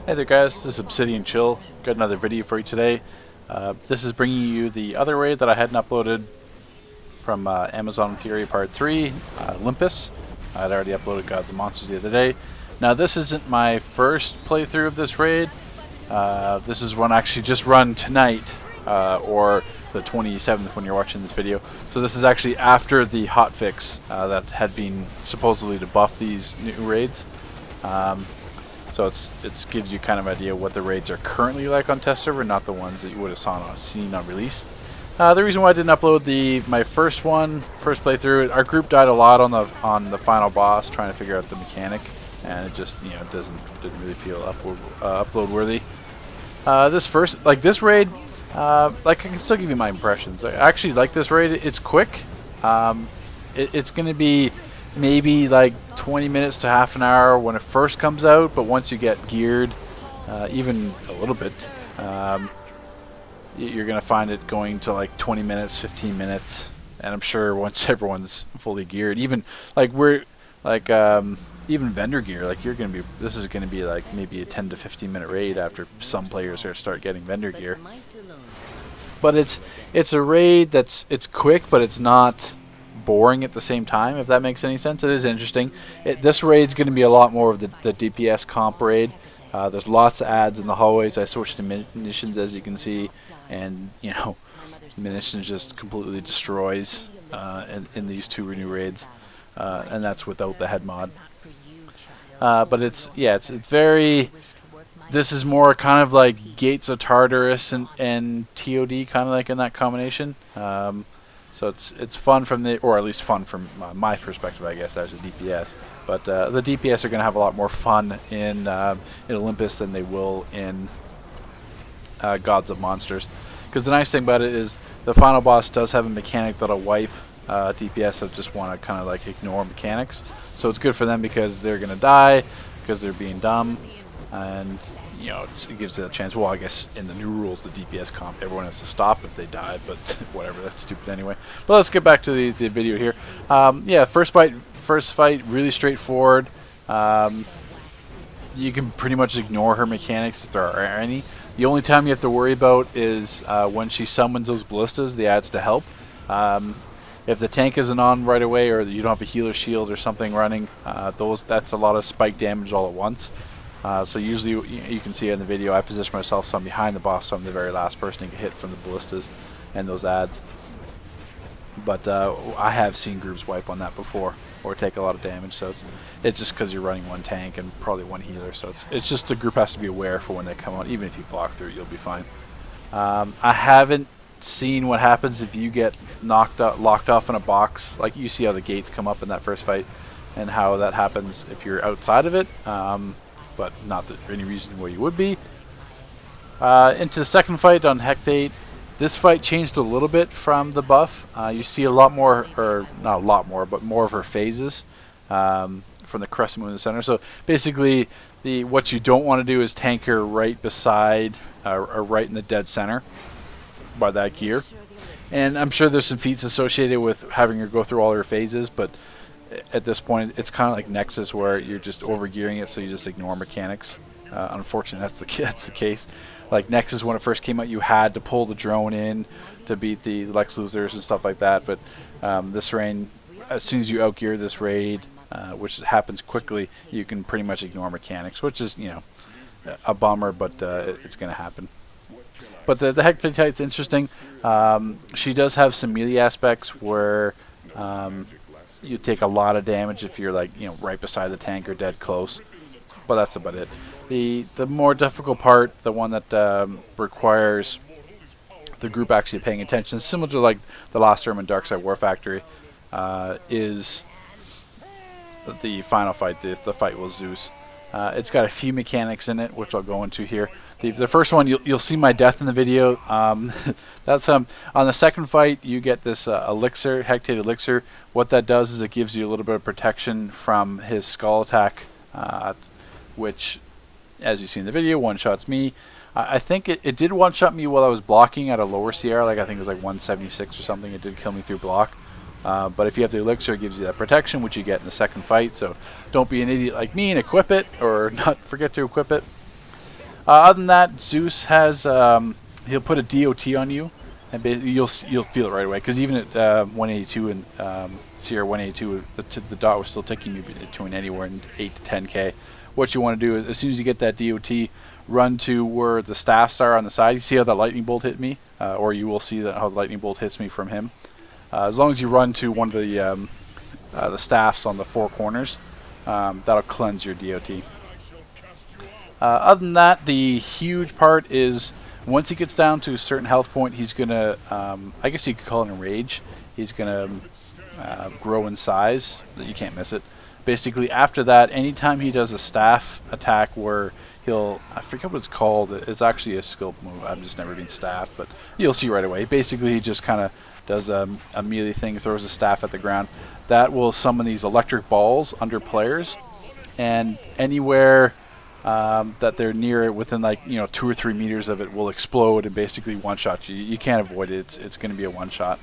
Hey there guys, this is Obsidian Chill. Got another video for you today. This is bringing you the other raid that I hadn't uploaded from Amazon Theory Part 3, Olympus. I'd already uploaded Gods and Monsters the other day. Now this isn't my first playthrough of this raid. This is one I actually just run tonight, or the 27th when you're watching this video. So this is actually after the hotfix that had been supposedly to buff these new raids. So it gives you kind of an idea what the raids are currently like on test server, not the ones that you would have seen on release. The reason why I didn't upload my first playthrough, our group died a lot on the final boss trying to figure out the mechanic, and it just didn't really feel upload worthy. This raid, I can still give you my impressions. I actually like this raid. It's quick. It's going to be maybe like 20 minutes to half an hour when it first comes out, but once you get geared, even a little bit, you're going to find it going to like 20 minutes, 15 minutes, and I'm sure once everyone's fully geared, even vendor gear, this is going to be like maybe a 10 to 15 minute raid after some players start getting vendor gear. But it's a raid it's quick, but it's not boring at the same time, if that makes any sense. It is interesting. This raid's going to be a lot more of the DPS comp raid. There's lots of ads in the hallways. I switched to Munitions, as you can see, and Munitions just completely destroys in these two new raids, and that's without the head mod. But it's very. This is more kind of like Gates of Tartarus and TOD, kind of like in that combination. So it's fun or at least fun from my perspective, I guess, as a DPS. But the DPS are going to have a lot more fun in Olympus than they will in Gods of Monsters. Because the nice thing about it is the final boss does have a mechanic that'll wipe DPS that just want to kind of like ignore mechanics. So it's good for them because they're going to die because they're being dumb, and it gives you a chance. Well, I guess in the new rules, the DPS comp, everyone has to stop if they die, but whatever, that's stupid anyway. But let's get back to the video here. First fight, really straightforward. You can pretty much ignore her mechanics if there are any. The only time you have to worry about is when she summons those ballistas, the adds to help. If the tank isn't on right away, or you don't have a healer shield or something running, that's a lot of spike damage all at once. So usually you can see in the video I position myself so I'm behind the boss, so I'm the very last person to get hit from the ballistas and those adds. But I have seen groups wipe on that before or take a lot of damage, so it's just because you're running one tank and probably one healer, so it's just the group has to be aware for when they come on. Even if you block through, you'll be fine. I haven't seen what happens if you get locked off in a box. Like, you see how the gates come up in that first fight and how that happens if you're outside of it. But not that any reason where you would be. Into the second fight on Hectate. This fight changed a little bit from the buff. You see a lot more, or not a lot more, but more of her phases from the crescent moon in the center. So basically, what you don't want to do is tank her right beside, or right in the dead center by that gear. And I'm sure there's some feats associated with having her go through all her phases, but at this point, it's kind of like Nexus, where you're just over-gearing it, so you just ignore mechanics. Unfortunately, that's the case. Like Nexus, when it first came out, you had to pull the drone in to beat the Lex Luthors and stuff like that. But this raid, as soon as you outgear this raid, which happens quickly, you can pretty much ignore mechanics, which is a bummer, but it's going to happen. But the Hectate's interesting. She does have some melee aspects where you take a lot of damage if you're right beside the tank or dead close, but that's about it. The more difficult part, the one that requires the group actually paying attention, similar to like the last term in Darkside War Factory, is the final fight, the fight with Zeus. It's got a few mechanics in it, which I'll go into here. The first one, you'll see my death in the video. That's on the second fight, you get this elixir, Hectate elixir. What that does is it gives you a little bit of protection from his skull attack, which, as you see in the video, one-shots me. I think it did one-shot me while I was blocking at a lower CR, I think it was like 176 or something. It did kill me through block. But if you have the elixir, it gives you that protection, which you get in the second fight. So don't be an idiot like me and equip it, or not forget to equip it. Other than that, Zeus has he'll put a DOT on you, and you'll feel it right away. Because even at 182 and Sierra 182, the dot was still ticking me between anywhere in 8 to 10k. What you want to do is, as soon as you get that DOT, run to where the staffs are on the side. You see how that lightning bolt hit me, or you will see how the lightning bolt hits me from him. As long as you run to one of the staffs on the 4 corners, that'll cleanse your DOT. Other than that, the huge part is once he gets down to a certain health point, he's gonna, I guess you could call it a rage. He's gonna grow in size. You can't miss it. Basically, after that, anytime he does a staff attack where he'll, I forget what it's called. It's actually a skill move. I've just never been staff, but you'll see right away. Basically, he just kind of does a melee thing, throws a staff at the ground. That will summon these electric balls under players, and anywhere that they're near it, within 2 or 3 meters of it, will explode and basically one-shot you. You can't avoid it. It's going to be a one-shot.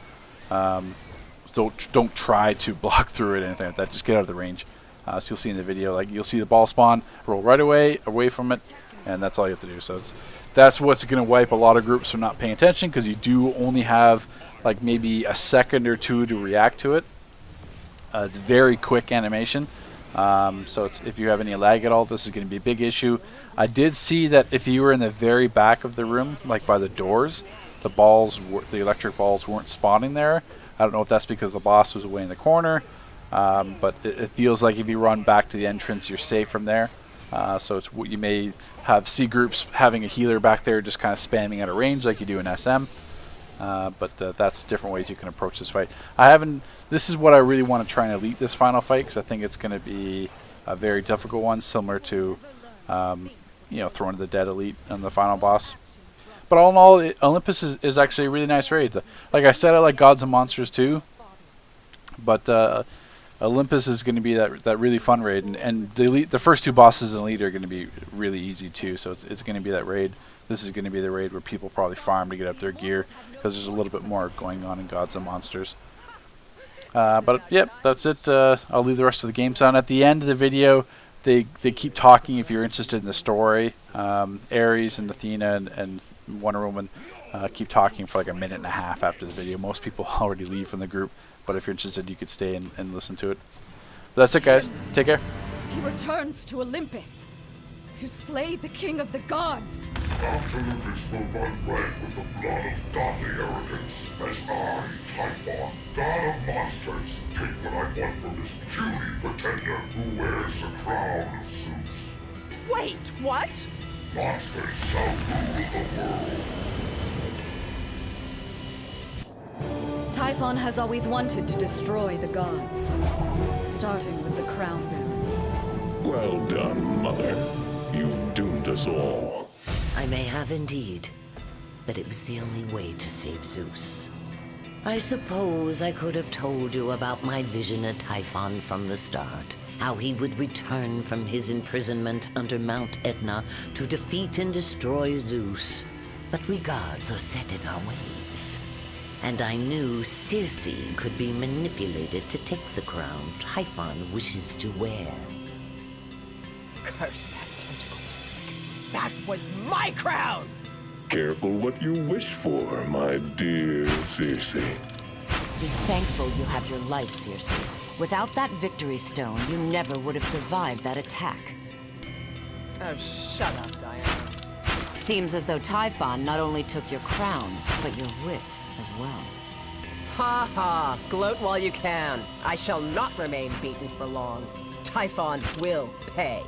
So don't try to block through it or anything like that. Just get out of the range. So you'll see in the video, you'll see the ball spawn, roll right away from it, and that's all you have to do. So that's what's going to wipe a lot of groups from not paying attention, because you do only have maybe a second or two to react to it. It's very quick animation. So if you have any lag at all, this is going to be a big issue. I did see that if you were in the very back of the room, by the doors, the electric balls weren't spawning there. I don't know if that's because the boss was away in the corner, but it feels like if you run back to the entrance, you're safe from there. So you may have C groups having a healer back there just kind of spamming out of range like you do in SM. But that's different ways you can approach this fight. This is what I really want to try and elite this final fight, because I think it's going to be a very difficult one, similar to Throne of the Dead Elite and the final boss. But all in all, Olympus is actually a really nice raid. Like I said, I like Gods and Monsters too, but Olympus is going to be that really fun raid, and the first 2 bosses in Elite are going to be really easy too. So it's going to be that raid. This is going to be the raid where people probably farm to get up their gear, because there's a little bit more going on in Gods and Monsters. But yep, that's it. I'll leave the rest of the game sound. At the end of the video, they keep talking if you're interested in the story. Ares and Athena and Wonder Woman keep talking for a minute and a half after the video. Most people already leave from the group, but if you're interested, you could stay and listen to it. But that's it, guys. Take care. He returns to Olympus to slay the king of the gods. Mount Olympus will run red with the blood of godly arrogance, as I, Typhon, god of monsters, take what I want from this puny pretender who wears the crown of Zeus. Wait, what? Monsters shall rule the world. Typhon has always wanted to destroy the gods, starting with the crown bearer. Well done, Mother. You've doomed us all. I may have indeed, but it was the only way to save Zeus. I suppose I could have told you about my vision of Typhon from the start, how he would return from his imprisonment under Mount Etna to defeat and destroy Zeus. But we gods are set in our ways. And I knew Circe could be manipulated to take the crown Typhon wishes to wear. Curse that tentacle. That was my crown! Careful what you wish for, my dear Circe. Be thankful you have your life, Circe. Without that victory stone, you never would have survived that attack. Oh, shut up, Diana. Seems as though Typhon not only took your crown, but your wit as well. Ha ha! Gloat while you can. I shall not remain beaten for long. Typhon will pay.